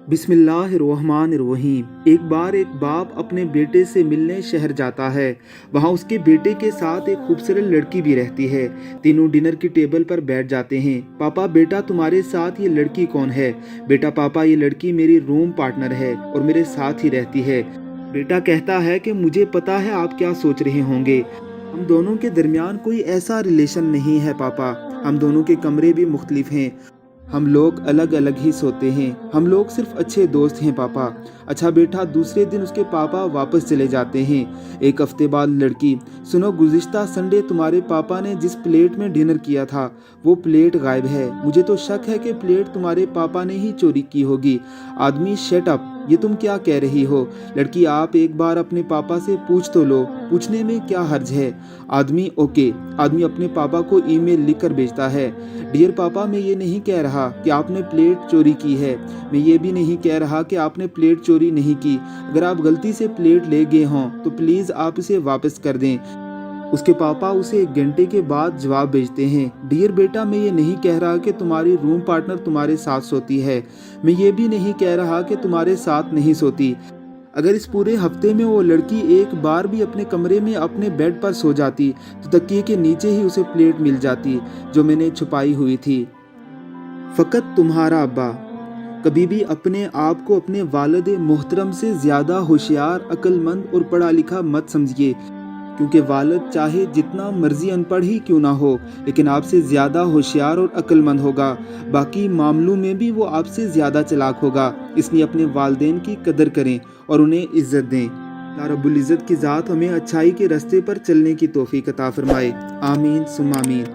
बिस्मिल्लाहिर्रहमानिर्रहीम। एक बार एक बाप अपने बेटे से मिलने शहर जाता है। वहाँ उसके बेटे के साथ एक खूबसूरत लड़की भी रहती है। तीनों डिनर की टेबल पर बैठ जाते हैं। पापा, बेटा तुम्हारे साथ ये लड़की कौन है? बेटा, पापा ये लड़की मेरी रूम पार्टनर है और मेरे साथ ही रहती है। बेटा कहता है कि मुझे पता है आप क्या सोच रहे होंगे, हम दोनों के दरमियान कोई ऐसा रिलेशन नहीं है पापा। हम दोनों के कमरे भी मुख्तलिफ हैं, हम लोग अलग अलग ही सोते हैं, हम लोग सिर्फ अच्छे दोस्त हैं पापा। अच्छा बेटा, दूसरे दिन उसके पापा वापस चले जाते हैं। एक हफ्ते बाद लड़की, सुनो, गुज़िश्ता संडे तुम्हारे पापा ने जिस प्लेट में डिनर किया था वो प्लेट गायब है। मुझे तो शक है कि प्लेट तुम्हारे पापा ने ही चोरी की होगी। आदमी, शट अप, ये तुम क्या कह रही हो? लड़की, आप एक बार अपने पापा से पूछ तो लो, पूछने में क्या हर्ज है? आदमी, ओके। आदमी अपने पापा को ईमेल लिखकर भेजता है, डियर पापा, मैं ये नहीं कह रहा कि आपने प्लेट चोरी की है, मैं ये भी नहीं कह रहा कि आपने प्लेट चोरी नहीं की। अगर आप गलती से प्लेट ले गए हों तो प्लीज़ आप इसे वापस कर दें। उसके पापा उसे 1 घंटे के बाद जवाब भेजते हैं, डियर बेटा, मैं ये नहीं कह रहा कि तुम्हारी रूम पार्टनर तुम्हारे साथ सोती है, मैं ये भी नहीं कह रहा कि तुम्हारे साथ नहीं सोती। अगर इस पूरे हफ्ते में वो लड़की एक बार भी अपने कमरे में अपने बेड पर सो जाती तो तकिए के नीचे ही उसे प्लेट मिल जाती जो मैंने छुपाई हुई थी। फ़कत तुम्हारा अब्बा। कभी भी अपने आप को अपने वालिद मोहतरम से ज़्यादा होशियार, अक्लमंद और पढ़ा लिखा मत समझिए, क्योंकि वालिद चाहे जितना मर्जी अनपढ़ ही क्यों ना हो, लेकिन आपसे ज़्यादा होशियार और अक्लमंद होगा। बाकी मामलों में भी वो आपसे ज़्यादा चालाक होगा। इसलिए अपने वालिदैन की कदर करें और उन्हें इज़्ज़त दें। अल्लाह रब्बुल इज़्ज़त की ज़ात हमें अच्छाई के रास्ते पर चलने की तौफीक अता फरमाए। आमीन सुम्मा आमीन।